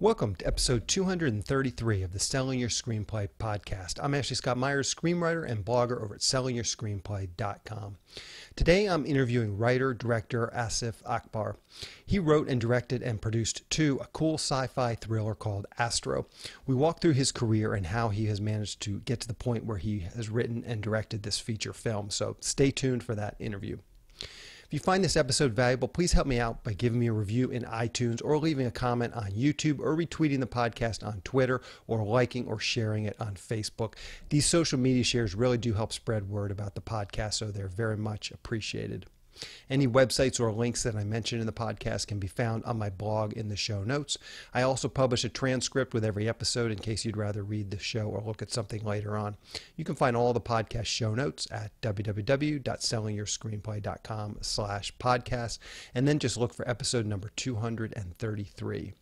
Welcome to episode 233 of the Selling Your Screenplay podcast. I'm Ashley Scott Myers, screenwriter and blogger over at sellingyourscreenplay.com. Today I'm interviewing writer, director Asif Akbar. He wrote and directed and produced a cool sci-fi thriller called Astro. We walk through his career and how he has managed to get to the point where he has written and directed this feature film, so stay tuned for that interview. If you find this episode valuable, please help me out by giving me a review in iTunes or leaving a comment on YouTube or retweeting the podcast on Twitter or liking or sharing it on Facebook. These social media shares really do help spread word about the podcast, so they're very much appreciated. Any websites or links that I mention in the podcast can be found on my blog in the show notes. I also publish a transcript with every episode in case you'd rather read the show or look at something later on. You can find all the podcast show notes at www.sellingyourscreenplay.com/podcast, and then just look for episode number 233.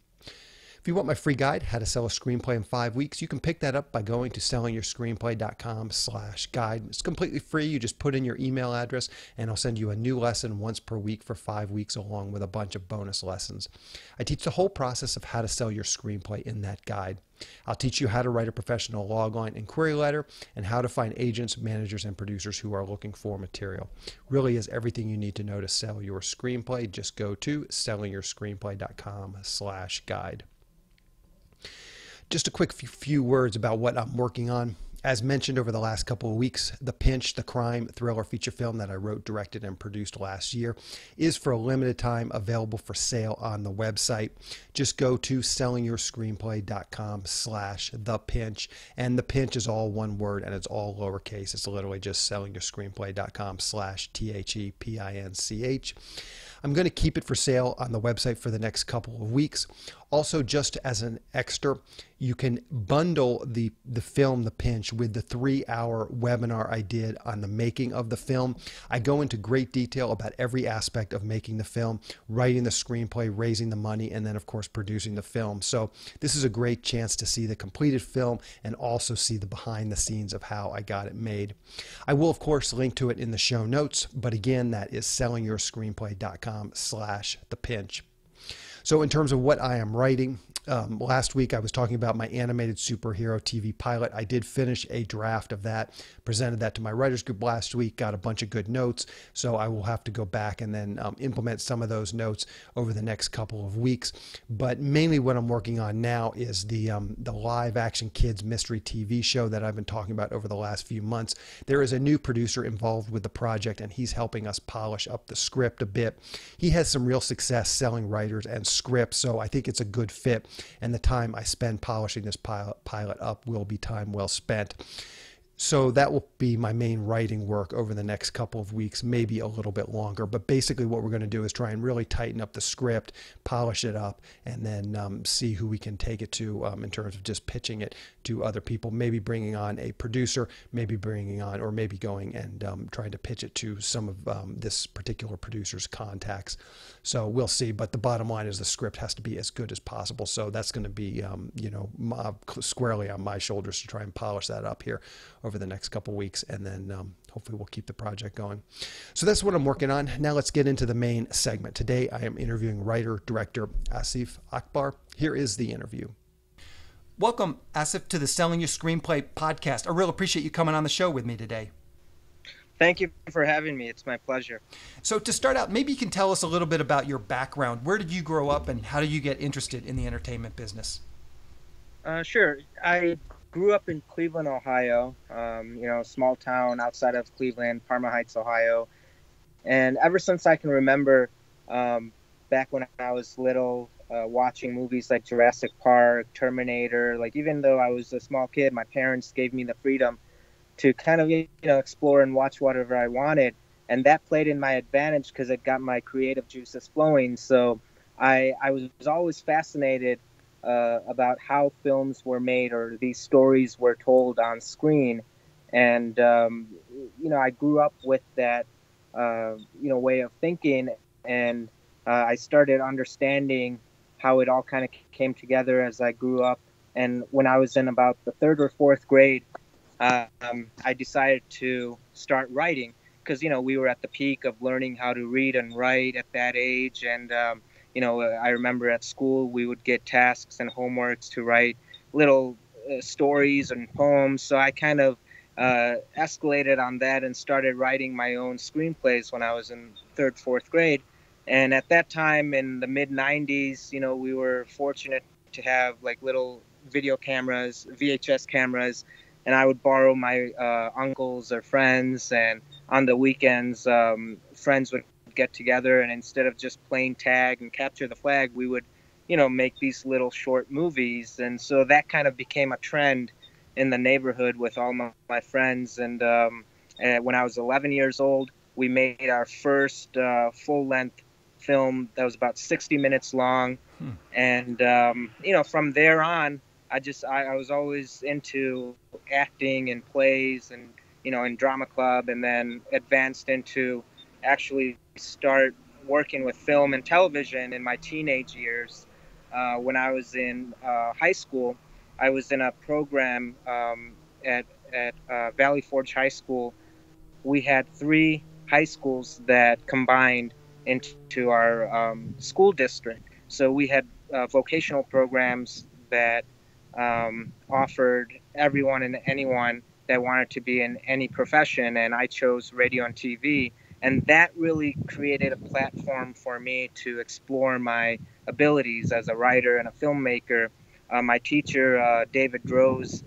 If you want my free guide, How to Sell a Screenplay in 5 Weeks, you can pick that up by going to sellingyourscreenplay.com/guide. It's completely free. You just put in your email address and I'll send you a new lesson once per week for 5 weeks along with a bunch of bonus lessons. I teach the whole process of how to sell your screenplay in that guide. I'll teach you how to write a professional logline and query letter and how to find agents, managers, and producers who are looking for material. Really is everything you need to know to sell your screenplay. Just go to sellingyourscreenplay.com/guide. Just a quick few words about what I'm working on. As mentioned over the last couple of weeks, The Pinch, the crime thriller feature film that I wrote, directed, and produced last year, is for a limited time available for sale on the website. Just go to sellingyourscreenplay.com/thepinch, and The Pinch is all one word and it's all lowercase. It's literally just sellingyourscreenplay.com/thepinch. I'm going to keep it for sale on the website for the next couple of weeks. Also, just as an extra, you can bundle the film, The Pinch, with the 3-hour webinar I did on the making of the film. I go into great detail about every aspect of making the film, writing the screenplay, raising the money, and then, of course, producing the film. So this is a great chance to see the completed film and also see the behind the scenes of how I got it made. I will, of course, link to it in the show notes, but again, that is sellingyourscreenplay.com/thepinch. So in terms of what I am writing, last week I was talking about my animated superhero TV pilot. I did finish a draft of that, presented that to my writers group last week, got a bunch of good notes, so I will have to go back and then implement some of those notes over the next couple of weeks. But mainly what I'm working on now is the live action kids mystery TV show that I've been talking about over the last few months. There is a new producer involved with the project and he's helping us polish up the script a bit. He has some real success selling writers and scripts, so I think it's a good fit. And the time I spend polishing this pilot up will be time well spent. So that will be my main writing work over the next couple of weeks, maybe a little bit longer. But basically what we're going to do is try and really tighten up the script, polish it up, and then see who we can take it to in terms of just pitching it to other people, maybe bringing on a producer, maybe bringing on, or maybe going and trying to pitch it to some of this particular producer's contacts. So we'll see. But the bottom line is the script has to be as good as possible. So that's going to be, squarely on my shoulders to try and polish that up here over the next couple weeks, and then hopefully we'll keep the project going. So that's what I'm working on. Now let's get into the main segment. Today I am interviewing writer, director Asif Akbar. Here is the interview. Welcome, Asif, to the Selling Your Screenplay podcast. I really appreciate you coming on the show with me today. Thank you for having me. It's my pleasure. So to start out, maybe you can tell us a little bit about your background. Where did you grow up and how did you get interested in the entertainment business? Sure. I grew up in Cleveland, Ohio, small town outside of Cleveland, Parma Heights, Ohio. And ever since I can remember, back when I was little, watching movies like Jurassic Park, Terminator, like even though I was a small kid, my parents gave me the freedom to kind of, explore and watch whatever I wanted. And that played in my advantage because it got my creative juices flowing. So I was always fascinated about how films were made or these stories were told on screen. And, I grew up with that, way of thinking. And I started understanding how it all kind of came together as I grew up. And when I was in about the 3rd or 4th grade, I decided to start writing because, we were at the peak of learning how to read and write at that age. And, I remember at school we would get tasks and homeworks to write little stories and poems. So I kind of escalated on that and started writing my own screenplays when I was in third, fourth grade. And at that time in the mid 90s, we were fortunate to have like little video cameras, VHS cameras, and I would borrow my uncles or friends. And on the weekends, friends would get together, and instead of just playing tag and capture the flag, we would, make these little short movies. And so that kind of became a trend in the neighborhood with all my friends. And when I was 11 years old, we made our first full length film that was about 60 minutes long. And, from there on, I was always into acting and plays and, in drama club, and then advanced into actually start working with film and television in my teenage years. When I was in high school, I was in a program at Valley Forge High School. We had three high schools that combined into our school district. So we had vocational programs that offered everyone and anyone that wanted to be in any profession, and I chose radio and TV. And that really created a platform for me to explore my abilities as a writer and a filmmaker. My teacher, David Rose,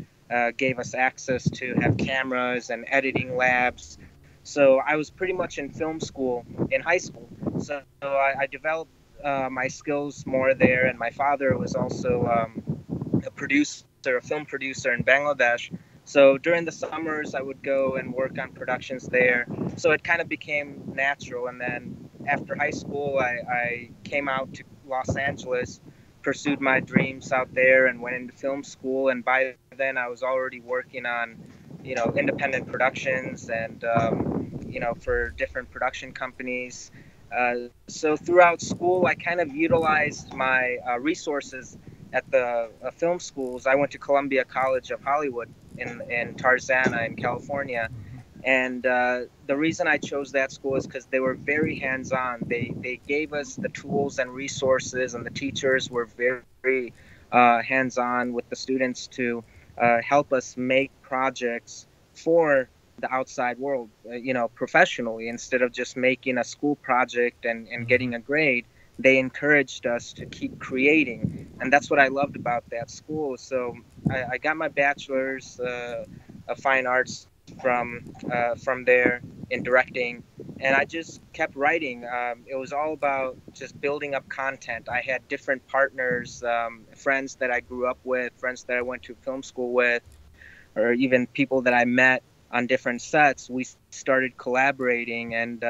gave us access to have cameras and editing labs. So I was pretty much in film school in high school. So I developed my skills more there. And my father was also a producer, a film producer in Bangladesh. So during the summers, I would go and work on productions there. So it kind of became natural. And then after high school, I came out to Los Angeles, pursued my dreams out there, and went into film school. And by then, I was already working on, independent productions and, for different production companies. So throughout school, I kind of utilized my resources at the film schools. I went to Columbia College of Hollywood in Tarzana in California. And the reason I chose that school is because they were very hands-on. They gave us the tools and resources, and the teachers were very hands-on with the students to help us make projects for the outside world, professionally, instead of just making a school project and getting a grade. They encouraged us to keep creating, and that's what I loved about that school. So I got my bachelor's of fine arts from there in directing, and I just kept writing. It was all about just building up content. I had different partners, friends that I grew up with, friends that I went to film school with, or even people that I met on different sets. We started collaborating, and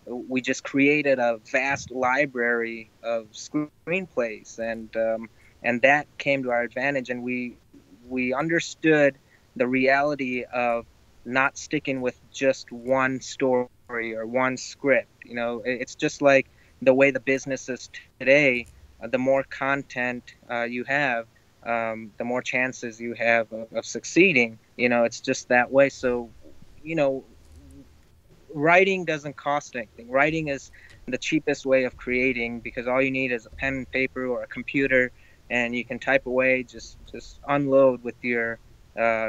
we just created a vast library of screenplays, and that came to our advantage. And we understood the reality of not sticking with just one story or one script. It's just like the way the business is today. The more content you have, the more chances you have of succeeding. It's just that way. So, writing doesn't cost anything. Writing is the cheapest way of creating, because all you need is a pen and paper or a computer, and you can type away, just unload with your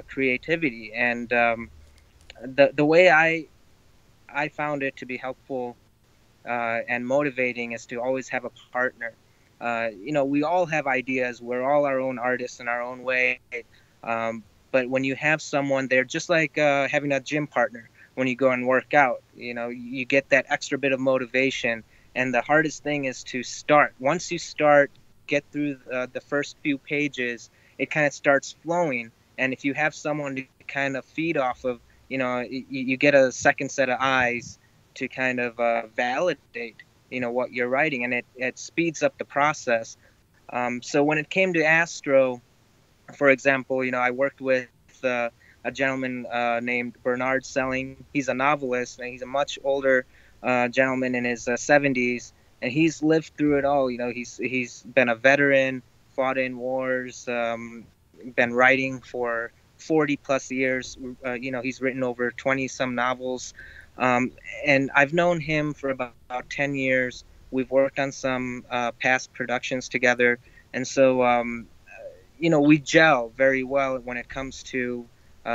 creativity. And the way I found it to be helpful and motivating is to always have a partner. We all have ideas. We're all our own artists in our own way. But when you have someone there, just like having a gym partner, when you go and work out, you get that extra bit of motivation. And the hardest thing is to start. Once you start, get through the first few pages, it kind of starts flowing. And if you have someone to kind of feed off of, you get a second set of eyes to kind of validate, what you're writing, and it speeds up the process. So when it came to Astro, for example, I worked with a gentleman named Bernard Selling. He's a novelist, and he's a much older gentleman in his 70s, and he's lived through it all. He's been a veteran, fought in wars, been writing for 40 plus years. He's written over 20 some novels. And I've known him for about 10 years We've worked on some past productions together, and so we gel very well when it comes to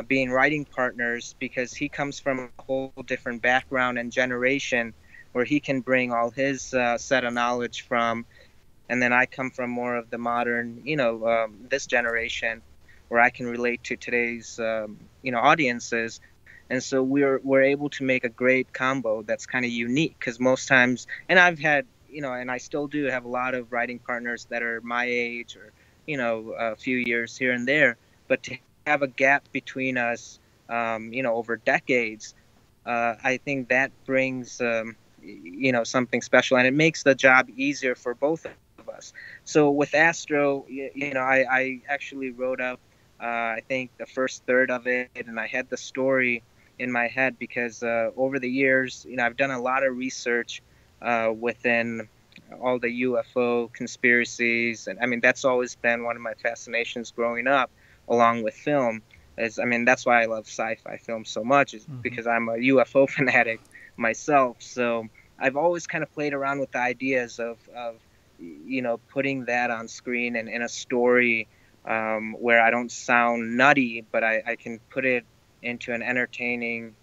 being writing partners, because he comes from a whole different background and generation where he can bring all his set of knowledge from, and then I come from more of the modern, this generation, where I can relate to today's audiences. And so we're able to make a great combo that's kind of unique, because most times, and I've had, and I still do have a lot of writing partners that are my age, or a few years here and there, but to have a gap between us, over decades, I think that brings something special, and it makes the job easier for both of us. So with Astro, I actually wrote up I think the first third of it, and I had the story in my head because over the years, I've done a lot of research within all the UFO conspiracies, and I mean that's always been one of my fascinations growing up, along with film. That's why I love sci-fi films so much, is because I'm a UFO fanatic myself. So I've always kind of played around with the ideas of putting that on screen and in a story where I don't sound nutty, but I can put it into an entertaining,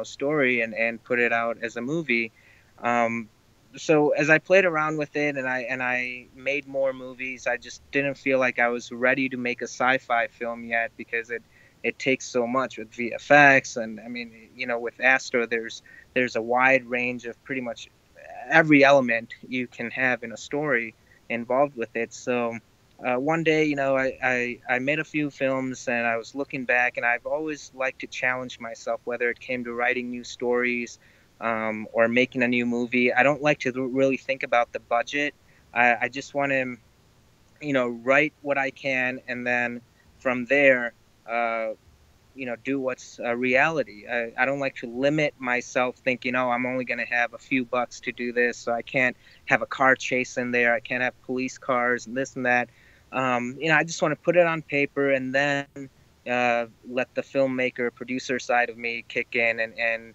story, and put it out as a movie. Um, so as I played around with it, and I made more movies, I just didn't feel like I was ready to make a sci-fi film yet, because it takes so much with VFX, and I mean, with Astro, there's a wide range of pretty much every element you can have in a story involved with it. So one day, I made a few films, and I was looking back, and I've always liked to challenge myself, whether it came to writing new stories or making a new movie. I don't like to really think about the budget. I just want to, write what I can, and then from there, uh, do what's a reality. I don't like to limit myself thinking, oh, I'm only going to have a few bucks to do this, so I can't have a car chase in there. I can't have police cars and this and that. I just want to put it on paper, and then let the filmmaker, producer side of me kick in, and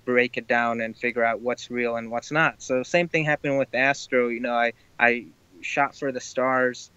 break it down and figure out what's real and what's not. So same thing happened with Astro. I shot for the stars.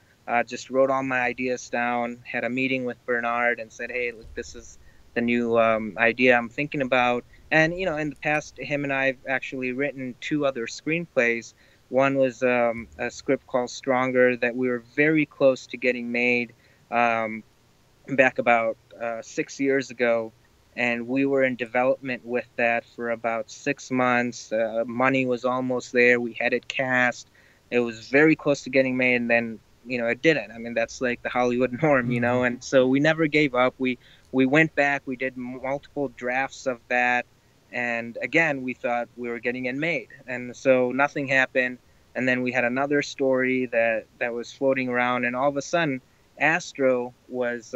Just wrote all my ideas down, had a meeting with Bernard, and said, hey, look, this is the new idea I'm thinking about. And, in the past, him and I have actually written two other screenplays. One was a script called Stronger that we were very close to getting made back about 6 years ago. And we were in development with that for about 6 months. Money was almost there. We had it cast. It was very close to getting made, and then it didn't. I mean, that's like the Hollywood norm, and so we never gave up. We went back, we did multiple drafts of that, and again, we thought we were getting it made, and so nothing happened. And then we had another story that was floating around, and all of a sudden, Astro was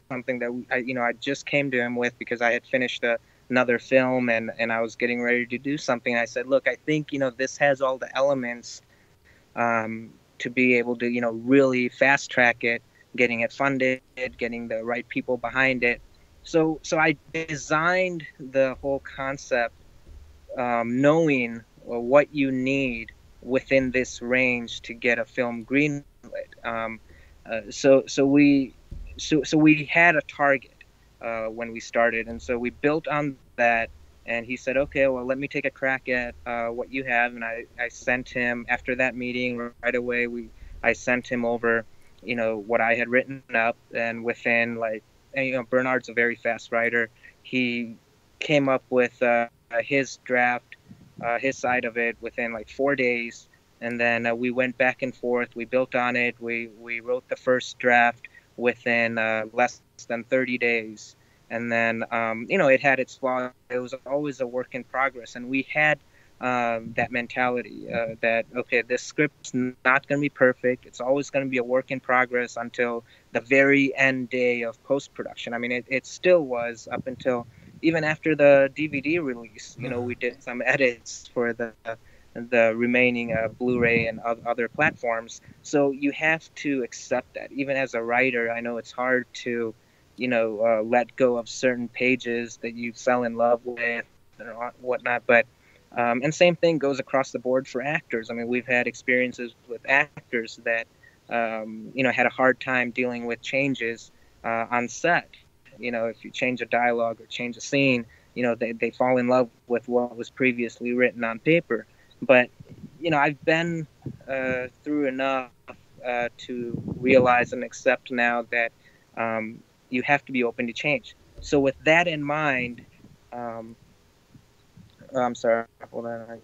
something that I just came to him with, because I had finished another film, and I was getting ready to do something. I said, look, I think this has all the elements to be able to, really fast track it, getting it funded, getting the right people behind it. So I designed the whole concept, knowing what you need within this range to get a film greenlit. So we had a target when we started, and so we built on that. And he said, okay, well, let me take a crack at what you have. And I sent him, after that meeting, right away, I sent him over, what I had written up. And within, Bernard's a very fast writer. He came up with his draft, his side of it, within 4 days. And then we went back and forth. We built on it. We wrote the first draft within less than 30 days. And then, it had its flaws. It was always a work in progress. And we had that mentality that, okay, this script's not going to be perfect. It's always going to be a work in progress until the very end day of post-production. I mean, it still was up until even after the DVD release. We did some edits for the remaining Blu-ray and other platforms. So you have to accept that. Even as a writer, I know it's hard to let go of certain pages that you fell in love with and whatnot. But And same thing goes across the board for actors. I mean, we've had experiences with actors that, had a hard time dealing with changes on set. If you change a dialogue or change a scene, they fall in love with what was previously written on paper. But, I've been through enough to realize and accept now that you have to be open to change. So with that in mind, um, I'm sorry, hold on, I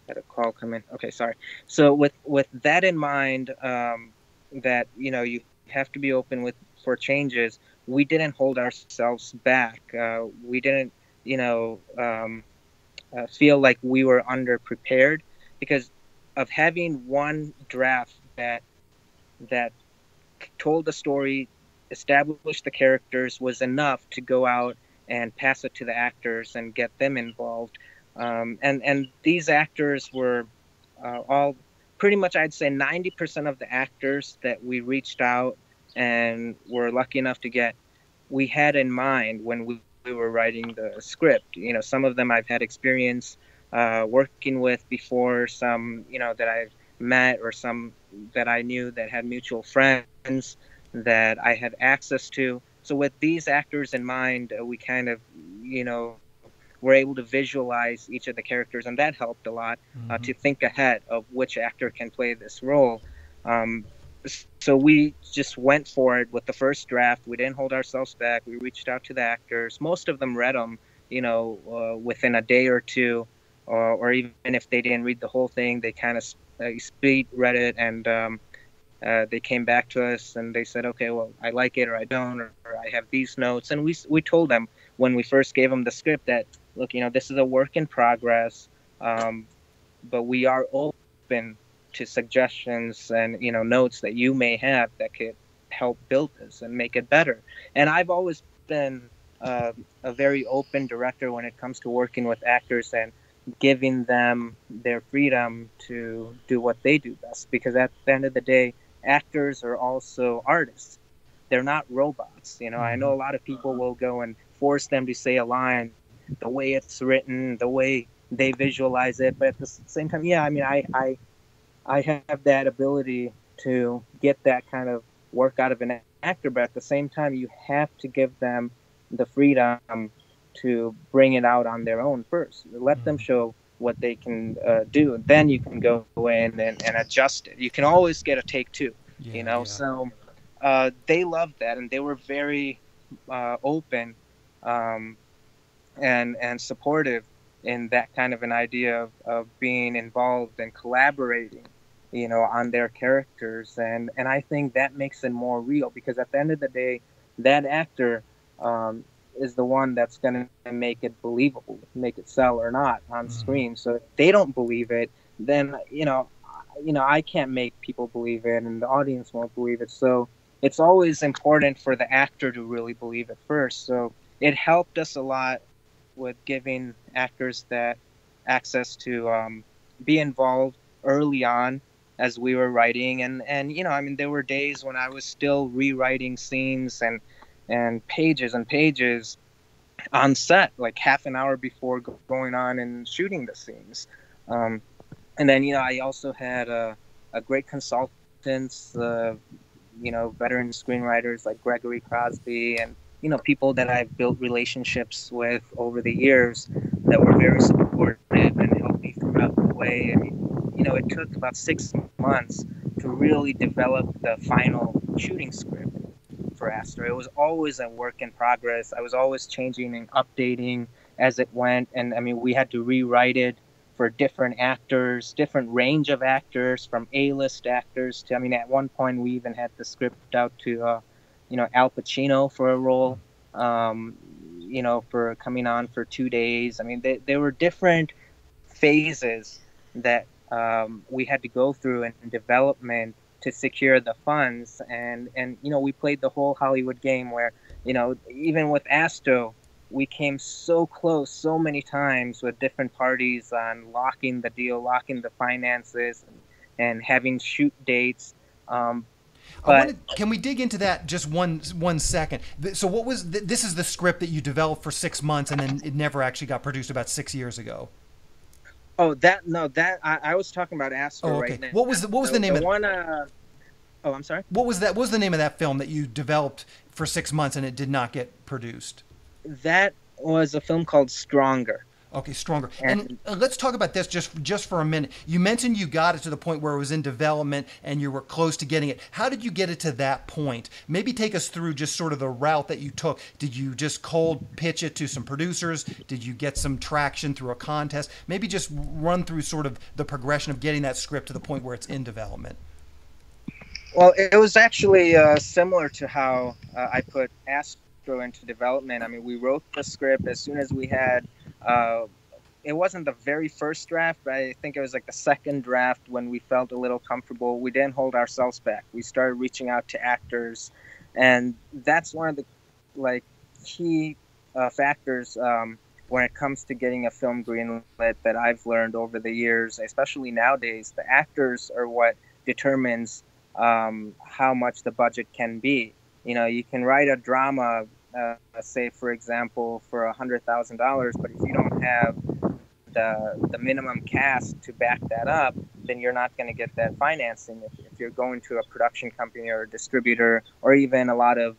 had a call come in. Okay, sorry. So with that in mind, that you have to be open for changes. We didn't hold ourselves back. We didn't, feel like we were underprepared because of having one draft that told the story, established the characters, was enough to go out and pass it to the actors and get them involved. And these actors were all pretty much, I'd say 90% of the actors that we reached out and were lucky enough to get, we had in mind when we were writing the script. Some of them I've had experience working with before, some, that I've met, or some that I knew that had mutual friends that I had access to. So with these actors in mind, we kind of, were able to visualize each of the characters, and that helped a lot to think ahead of which actor can play this role. Um, so we just went for it with the first draft. We didn't hold ourselves back. We reached out to the actors. Most of them read them, within a day or two, or even if they didn't read the whole thing, they kind of speed read it, and they came back to us and they said, okay, well, I like it, or I don't, or I have these notes. And we told them when we first gave them the script that, look, this is a work in progress, but we are open to suggestions and, notes that you may have that could help build this and make it better. And I've always been a very open director when it comes to working with actors and giving them their freedom to do what they do best, because at the end of the day, actors are also artists. They're not robots. I know a lot of people will go and force them to say a line the way it's written, the way they visualize it. But at the same time, yeah, I mean, I have that ability to get that kind of work out of an actor, but at the same time, you have to give them the freedom to bring it out on their own first. Let them show what they can do. Then you can go in and adjust it. You can always get a take two, Yeah. So they loved that, and they were very open and supportive in that kind of an idea of being involved and collaborating, on their characters. And I think that makes it more real, because at the end of the day, that actor is the one that's going to make it believable, make it sell or not on screen. So if they don't believe it, then, I can't make people believe it, and the audience won't believe it. So it's always important for the actor to really believe it first. So it helped us a lot with giving actors that access to be involved early on as we were writing. And I mean, there were days when I was still rewriting scenes and pages on set, like half an hour before going on and shooting the scenes. And then, I also had a great consultants, veteran screenwriters like Gregory Crosby, and, people that I've built relationships with over the years that were very supportive and helped me throughout the way. I mean, it took about 6 months to really develop the final shooting script for Astro. It was always a work in progress. I was always changing and updating as it went. And I mean, we had to rewrite it for different actors, different range of actors, from A-list actors to, I mean, at one point we even had the script out to, Al Pacino for a role, for coming on for 2 days. I mean, there were different phases that we had to go through in development to secure the funds. And we played the whole Hollywood game where, even with Astro, we came so close so many times with different parties on locking the deal, locking the finances, and having shoot dates. Can we dig into that just one second? So what was this is the script that you developed for 6 months, and then it never actually got produced about 6 years ago. Oh, that no, that I was talking about Astro Oh, right okay. now. What was the name The of one. Oh, I'm sorry. what was that? What was the name of that film that you developed for 6 months and it did not get produced? That was a film called Stronger, Okay, stronger. And and let's talk about this just for a minute. You mentioned you got it to the point where it was in development and you were close to getting it. How did you get it to that point? Maybe take us through just sort of the route that you took. Did you just cold pitch it to some producers? Did you get some traction through a contest? Maybe just run through sort of the progression of getting that script to the point where it's in development. well, it was actually similar to how I put Astro into development. I mean, we wrote the script as soon as we had. Uh, it wasn't the very first draft, but I think it was like the second draft when we felt a little comfortable. We didn't hold ourselves back. We started reaching out to actors, and that's one of the like key factors when it comes to getting a film greenlit that I've learned over the years, especially nowadays. The actors are what determines how much the budget can be. You know, you can write a drama, say for example, for $100,000, but if you don't have the minimum cast to back that up, then you're not going to get that financing. If you're going to a production company or a distributor, or even a lot of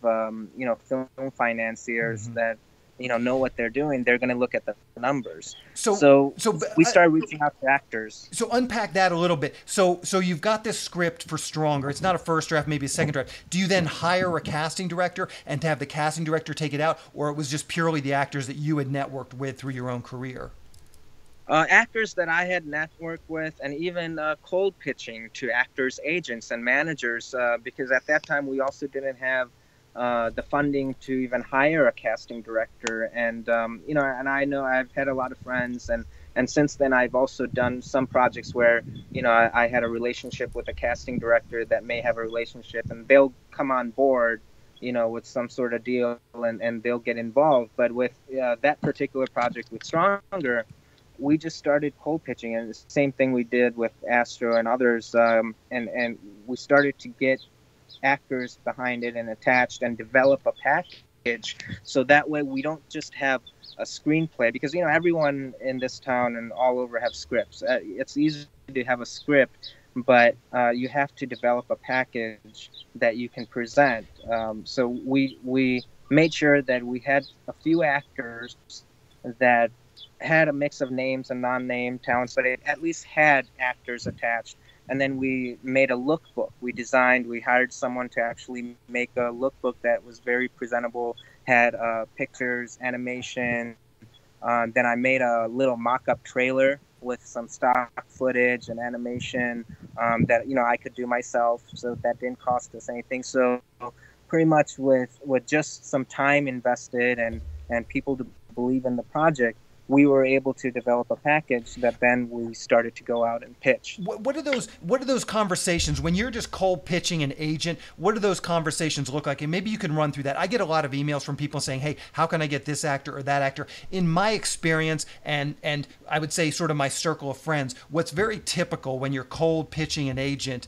film financiers Mm-hmm. that know what they're doing, they're going to look at the numbers. So, So so, we started reaching out to actors. So unpack that a little bit. So you've got this script for Stronger. It's not a first draft, maybe a second draft. Do you then hire a casting director and to have the casting director take it out, or it was just purely the actors that you had networked with through your own career? Actors that I had networked with, and even cold pitching to actors, agents, and managers, because at that time we also didn't have the funding to even hire a casting director. And and I know I've had a lot of friends, and since then I've also done some projects where I had a relationship with a casting director that may have a relationship, and they'll come on board. With some sort of deal, and they'll get involved. But with that particular project with Stronger, we just started cold pitching, and the same thing we did with Astro and others, and we started to get actors behind it and attached and develop a package, so that way we don't just have a screenplay, because everyone in this town and all over have scripts. It's easy to have a script, but you have to develop a package that you can present. So we made sure that we had a few actors that had a mix of names and non-name talents, but it at least had actors attached. And then we made a lookbook. We hired someone to actually make a lookbook that was very presentable, had pictures, animation. Then I made a little mock-up trailer with some stock footage and animation that I could do myself, so that didn't cost us anything. So pretty much with just some time invested and people to believe in the project, we were able to develop a package that then we started to go out and pitch. What are those? What are those conversations when you're just cold pitching an agent? What do those conversations look like? And maybe you can run through that. I get a lot of emails from people saying, "Hey, how can I get this actor or that actor?" In my experience, and I would say sort of my circle of friends, what's very typical when you're cold pitching an agent,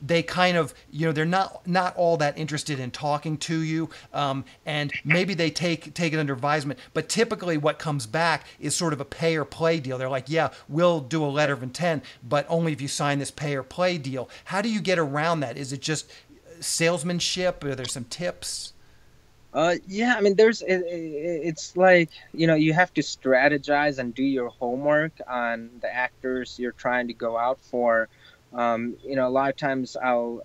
they kind of they're not all that interested in talking to you, and maybe they take it under advisement. But typically, what comes back is sort of a pay or play deal. They're like, yeah, we'll do a letter of intent, but only if you sign this pay or play deal. How do you get around that? Is it just salesmanship? Are there some tips? Yeah, I mean, it's like, you have to strategize and do your homework on the actors you're trying to go out for. A lot of times I'll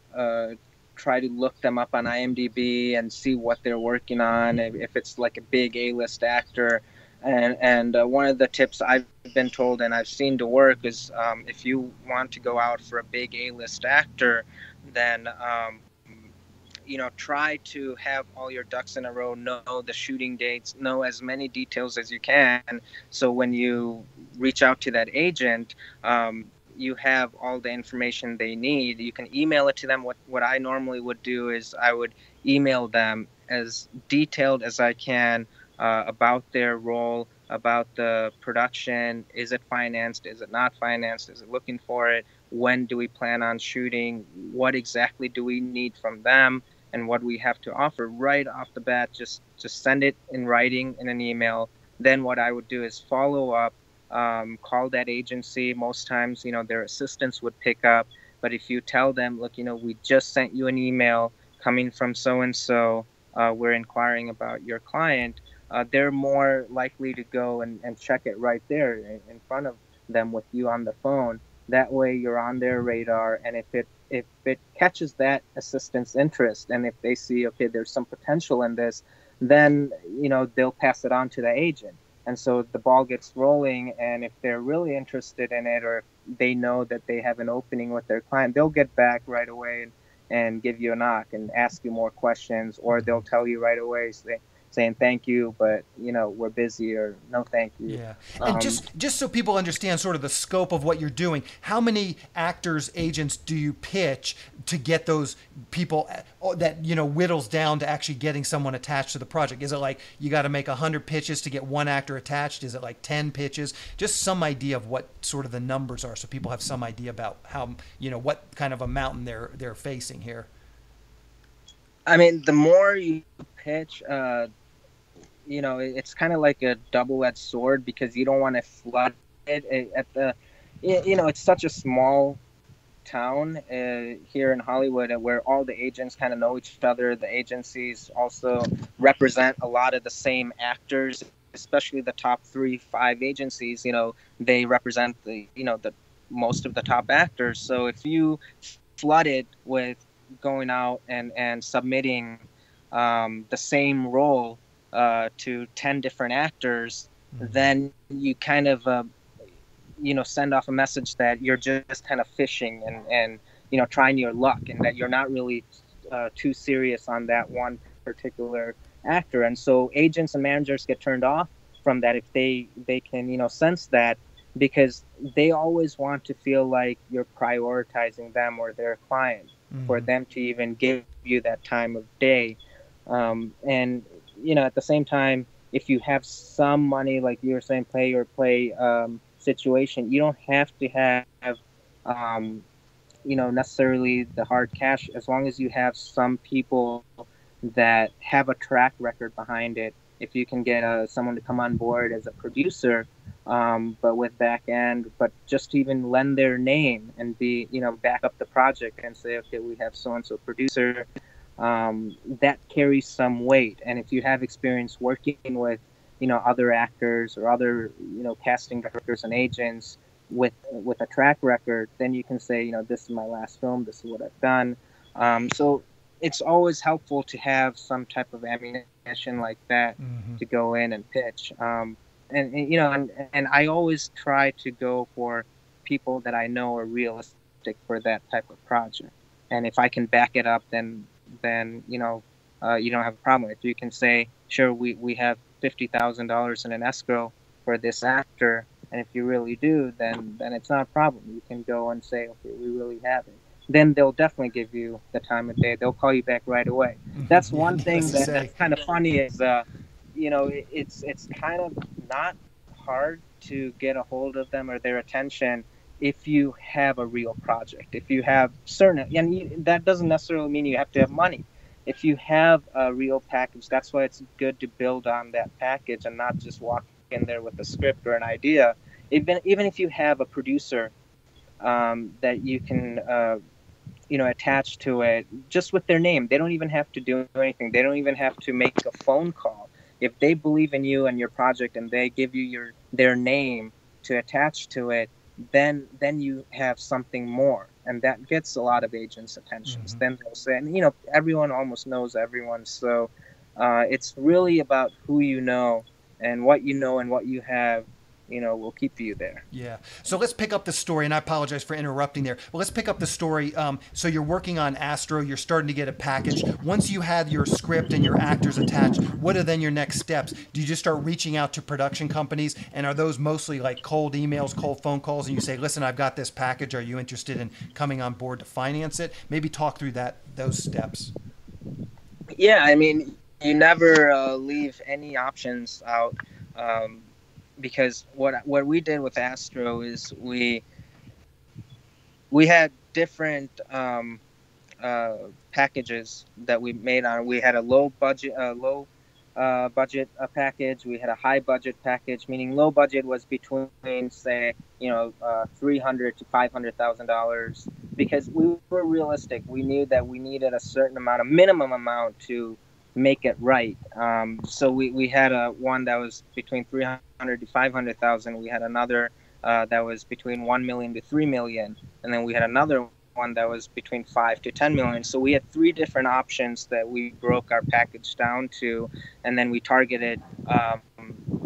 try to look them up on IMDb and see what they're working on, if it's like a big A-list actor. And one of the tips I've been told and I've seen to work is, if you want to go out for a big A-list actor, then try to have all your ducks in a row, know the shooting dates, know as many details as you can. So when you reach out to that agent, you have all the information they need. You can email it to them. What I normally would do is I would email them as detailed as I can about their role, about the production. Is it financed? Is it not financed? Is it looking for it? When do we plan on shooting? What exactly do we need from them? And what we have to offer right off the bat. Just send it in writing in an email. Then what I would do is follow up call that agency. Most times, their assistants would pick up. But if you tell them, look, we just sent you an email coming from so and so, we're inquiring about your client, they're more likely to go and check it right there in front of them with you on the phone. That way you're on their radar, and if it catches that assistant's interest, and if they see, okay, there's some potential in this, then they'll pass it on to the agent. And so the ball gets rolling, and if they're really interested in it, or if they know that they have an opening with their client, they'll get back right away and give you a knock and ask you more questions, or they'll tell you right away, saying thank you, but we're busy, or no thank you. Yeah. And just so people understand sort of the scope of what you're doing, how many actors, agents do you pitch to get those people that whittles down to actually getting someone attached to the project? Is it like you got to make 100 pitches to get one actor attached? Is it like 10 pitches? Just some idea of what sort of the numbers are, so people have some idea about how what kind of a mountain they're facing here. I mean, the more you pitch, it's kind of like a double-edged sword, because you don't want to flood it at the, it's such a small town here in Hollywood, where all the agents kind of know each other. The agencies also represent a lot of the same actors, especially the top 3-5 agencies. They represent the most of the top actors. So if you flood it with going out and submitting the same role to 10 different actors, then you kind of send off a message that you're just kind of fishing and trying your luck, and that you're not really too serious on that one particular actor. And so agents and managers get turned off from that if they can sense that, because they always want to feel like you're prioritizing them or their client for them to even give you that time of day. And at the same time, if you have some money, like you were saying, pay or play situation, you don't have to have necessarily the hard cash, as long as you have some people that have a track record behind it. If you can get someone to come on board as a producer, but with back end, but just to even lend their name and be, back up the project and say, okay, we have so-and-so producer, that carries some weight. And if you have experience working with, other actors or other, casting directors and agents with a track record, then you can say, this is my last film, this is what I've done. So it's always helpful to have some type of ammunition like that to go in and pitch. And I always try to go for people that I know are realistic for that type of project. And if I can back it up, then you don't have a problem. If you can say, sure, we have $50,000 in an escrow for this actor, and if you really do, then it's not a problem. You can go and say, okay, we really have it. Then they'll definitely give you the time of day. They'll call you back right away. That's one thing that's kind of funny is, it's kind of not hard to get a hold of them or their attention if you have a real project. If you have that doesn't necessarily mean you have to have money. If you have a real package, that's why it's good to build on that package and not just walk in there with a script or an idea. Even if you have a producer that you can attach to it just with their name. They don't even have to do anything. They don't even have to make a phone call. If they believe in you and your project and they give you their name to attach to it, then you have something more. And that gets a lot of agents' attentions. Then they'll say, and everyone almost knows everyone. So it's really about who you know and what you have, will keep you there. Yeah. So let's pick up the story, and I apologize for interrupting there, but let's pick up the story. So you're working on Astro, you're starting to get a package. Once you have your script and your actors attached, what are then your next steps? Do you just start reaching out to production companies, and are those mostly like cold emails, cold phone calls, and you say, listen, I've got this package, are you interested in coming on board to finance it? Maybe talk through those steps. Yeah, I mean, you never leave any options out. Because what we did with Astro is we had different packages that we made on. We had a low budget, low budget package. We had a high budget package, meaning low budget was between, say, $300 to $500,000, because we were realistic. We knew that we needed a certain amount, a minimum amount, to make it right. So we had one that was between 300 to 500,000. We had another that was between 1 million to 3 million, and then we had another one that was between 5 to 10 million. So we had three different options that we broke our package down to, and then we targeted the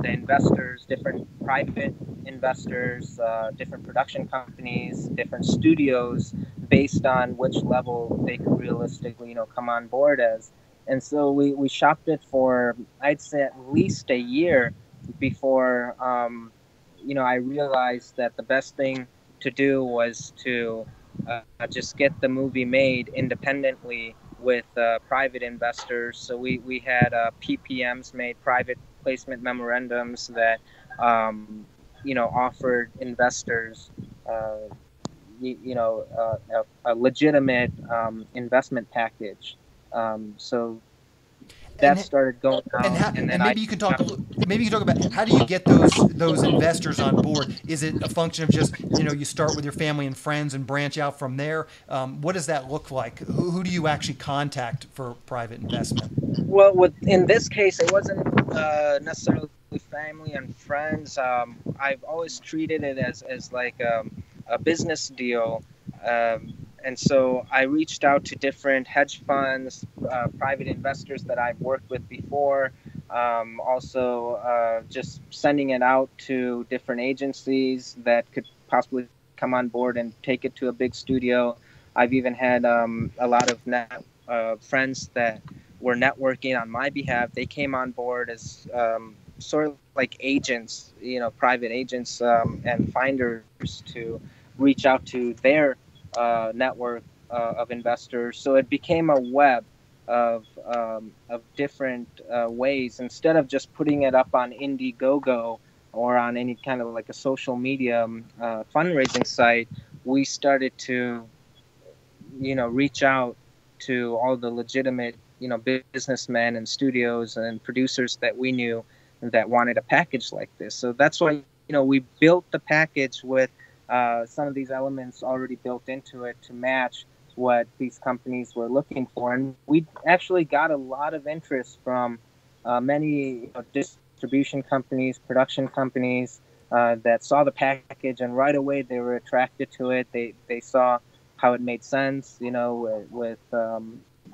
investors, different private investors, different production companies, different studios, based on which level they could realistically, come on board as. And so we shopped it for, I'd say, at least a year before, I realized that the best thing to do was to just get the movie made independently with private investors. So we had PPMs made, private placement memorandums, that offered investors a legitimate investment package. So that And started going and out, how, and then and maybe you can talk about how do you get those investors on board? Is it a function of just you start with your family and friends and branch out from there? What does that look like? Who do you actually contact for private investment? Well, in this case, it wasn't necessarily family and friends. I've always treated it as like a business deal, and so I reached out to different hedge funds, private investors that I've worked with before. Also, just sending it out to different agencies that could possibly come on board and take it to a big studio. I've even had a lot of friends that were networking on my behalf. They came on board as sort of like agents, private agents, and finders, to reach out to their network of investors. So it became a web of different ways. Instead of just putting it up on Indiegogo or on any kind of like a social media fundraising site, we started to reach out to all the legitimate, businessmen and studios and producers that we knew that wanted a package like this. So that's why, we built the package with some of these elements already built into it to match what these companies were looking for. And we actually got a lot of interest from many distribution companies, production companies that saw the package, and right away they were attracted to it. They saw how it made sense, with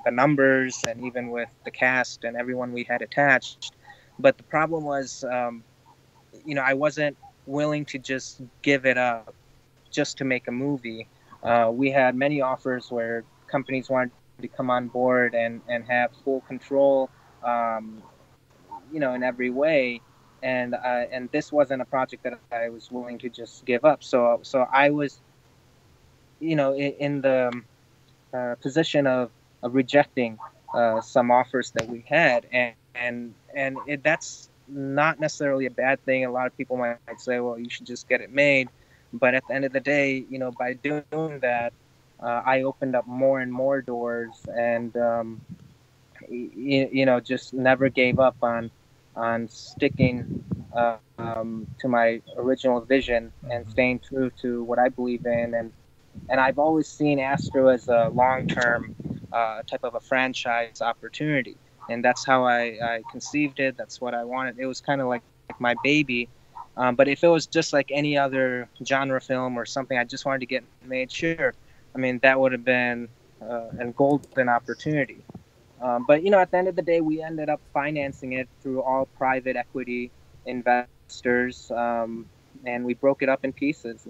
the numbers and even with the cast and everyone we had attached. But the problem was, I wasn't willing to just give it up just to make a movie. We had many offers where companies wanted to come on board and have full control, in every way. And this wasn't a project that I was willing to just give up. So I was, in the position of rejecting some offers that we had, and that's not necessarily a bad thing. A lot of people might say, well, you should just get it made. But at the end of the day, by doing that, I opened up more and more doors, and just never gave up on sticking to my original vision and staying true to what I believe in. And I've always seen Astro as a long-term type of a franchise opportunity, and that's how I conceived it. That's what I wanted. It was kind of like my baby. But if it was just like any other genre film or something I just wanted to get made, sure. I mean, that would have been a golden opportunity. But at the end of the day, we ended up financing it through all private equity investors, and we broke it up in pieces.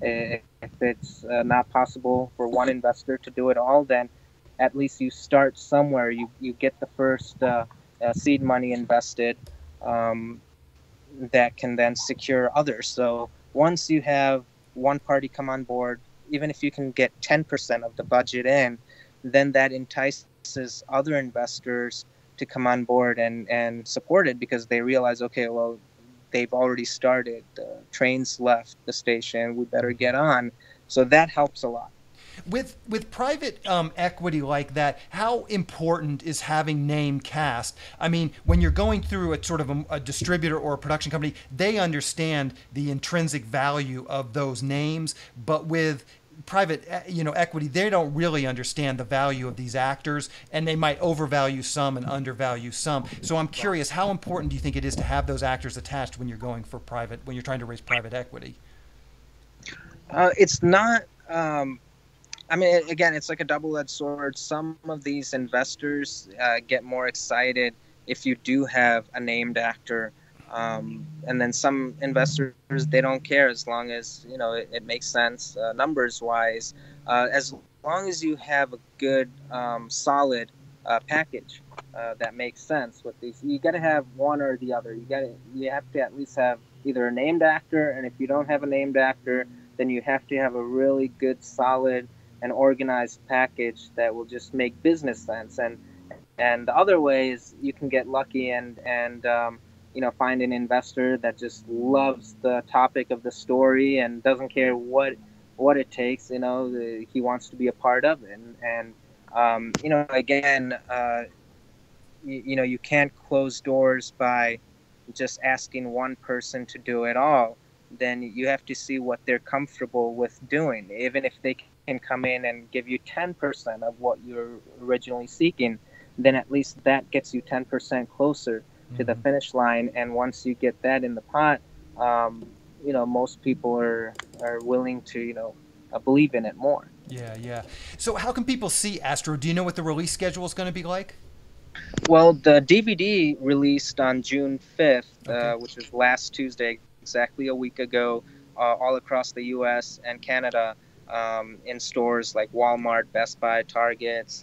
If it's not possible for one investor to do it all, then at least you start somewhere. You get the first seed money invested, that can then secure others. So once you have one party come on board, even if you can get 10% of the budget in, then that entices other investors to come on board and support it, because they realize, okay, well, they've already started. The train's left the station. We better get on. So that helps a lot. With private equity like that, how important is having name cast? I mean, when you're going through a sort of a distributor or a production company, they understand the intrinsic value of those names, but with private equity, they don't really understand the value of these actors, and they might overvalue some and undervalue some. So I'm curious, how important do you think it is to have those actors attached when you're going for when you're trying to raise private equity? It's not. I mean, again, it's like a double-edged sword. Some of these investors get more excited if you do have a named actor, and then some investors, they don't care as long as it makes sense numbers-wise. As long as you have a good, solid package that makes sense with these, you got to have one or the other. You have to at least have either a named actor, and if you don't have a named actor, then you have to have a really good, solid, and organized package that will just make business sense. And the other way is you can get lucky and find an investor that just loves the topic of the story and doesn't care what it takes. He wants to be a part of it. And again, you can't close doors by just asking one person to do it all. Then you have to see what they're comfortable with doing. Even if they can come in and give you 10% of what you're originally seeking, then at least that gets you 10% closer to the finish line. And once you get that in the pot, most people are willing to, believe in it more. Yeah. So how can people see Astro? Do you know what the release schedule is going to be like? Well, the DVD released on June 5th, Okay. which was last Tuesday, exactly a week ago, all across the U.S. and Canada, in stores like Walmart, Best Buy, Targets.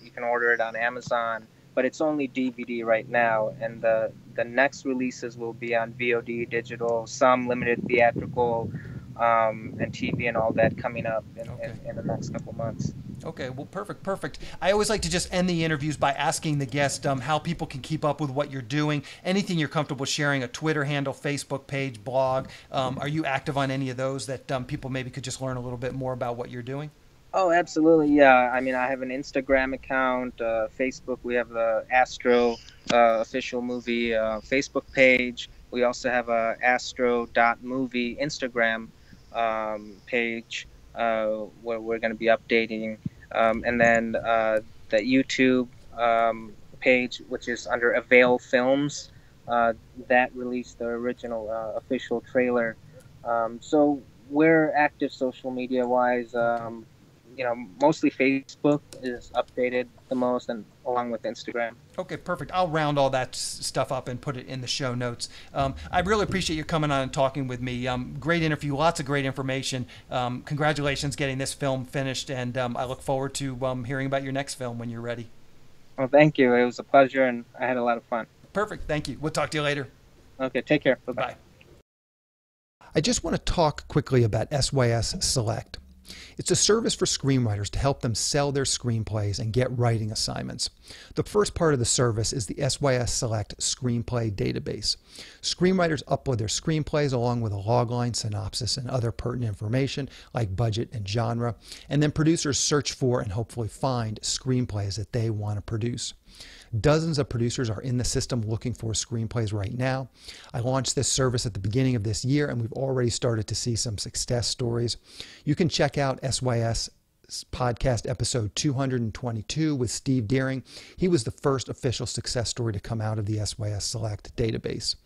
You can order it on Amazon, but it's only DVD right now. And the next releases will be on VOD, digital, some limited theatrical, and TV and all that coming up in the next couple months. Okay, well, perfect. I always like to just end the interviews by asking the guest how people can keep up with what you're doing. Anything you're comfortable sharing, a Twitter handle, Facebook page, blog. Are you active on any of those that people maybe could just learn a little bit more about what you're doing? Oh, absolutely, yeah. I mean, I have an Instagram account, Facebook. We have the Astro official movie Facebook page. We also have a astro.movie Instagram page where we're going to be updating. And then the YouTube page, which is under Avail Films, that released the original official trailer. So we're active social media wise. Mostly Facebook is updated the most, and along with Instagram. Okay, perfect. I'll round all that stuff up and put it in the show notes. I really appreciate you coming on and talking with me. Great interview, lots of great information. Congratulations getting this film finished, and I look forward to hearing about your next film when you're ready. Well, thank you. It was a pleasure, and I had a lot of fun. Perfect. Thank you. We'll talk to you later. Okay, take care. Bye-bye. Bye. I just want to talk quickly about SYS Select. It's a service for screenwriters to help them sell their screenplays and get writing assignments. The first part of the service is the SYS Select Screenplay Database. Screenwriters upload their screenplays along with a logline, synopsis, and other pertinent information like budget and genre, and then producers search for and hopefully find screenplays that they want to produce. Dozens of producers are in the system looking for screenplays right now. I launched this service at the beginning of this year, and we've already started to see some success stories. You can check out SYS podcast episode 222 with Steve Deering. He was the first official success story to come out of the SYS Select database.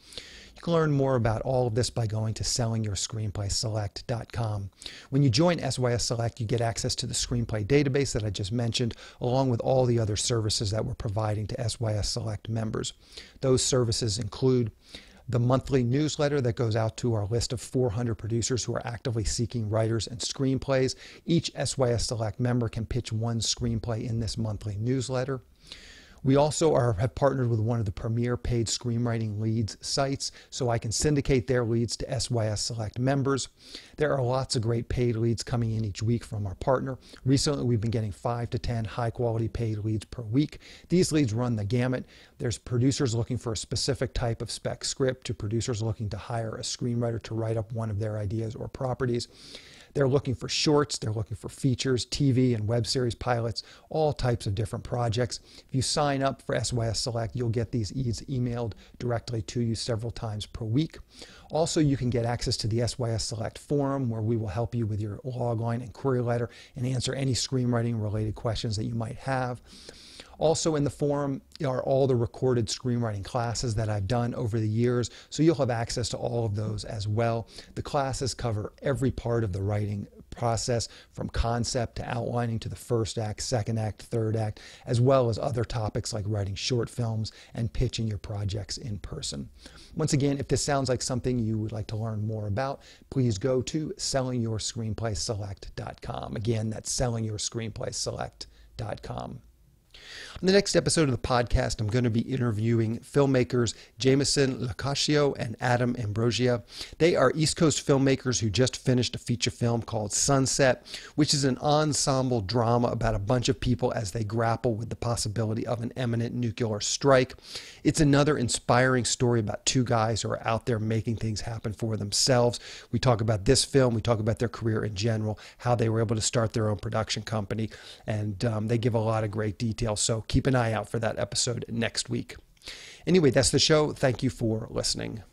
You can learn more about all of this by going to sellingyourscreenplayselect.com. When you join SYS Select, you get access to the screenplay database that I just mentioned, along with all the other services that we're providing to SYS Select members. Those services include the monthly newsletter that goes out to our list of 400 producers who are actively seeking writers and screenplays. Each SYS Select member can pitch one screenplay in this monthly newsletter. We also have partnered with one of the premier paid screenwriting leads sites, so I can syndicate their leads to SYS Select members. There are lots of great paid leads coming in each week from our partner. Recently, we've been getting 5 to 10 high-quality paid leads per week. These leads run the gamut. There's producers looking for a specific type of spec script to producers looking to hire a screenwriter to write up one of their ideas or properties. They're looking for shorts, they're looking for features, TV and web series pilots, all types of different projects. If you sign up for SYS Select, you'll get these emailed directly to you several times per week. Also, you can get access to the SYS Select forum, where we will help you with your logline and query letter and answer any screenwriting related questions that you might have. Also in the forum are all the recorded screenwriting classes that I've done over the years, so you'll have access to all of those as well. The classes cover every part of the writing process, from concept to outlining to the first act, second act, third act, as well as other topics like writing short films and pitching your projects in person. Once again, if this sounds like something you would like to learn more about, please go to sellingyourscreenplayselect.com. Again, that's sellingyourscreenplayselect.com. On the next episode of the podcast, I'm going to be interviewing filmmakers Jameson Locascio and Adam Ambrosia. They are East Coast filmmakers who just finished a feature film called Sunset, which is an ensemble drama about a bunch of people as they grapple with the possibility of an imminent nuclear strike. It's another inspiring story about two guys who are out there making things happen for themselves. We talk about this film, we talk about their career in general, how they were able to start their own production company, and they give a lot of great details. So keep an eye out for that episode next week. Anyway, that's the show. Thank you for listening.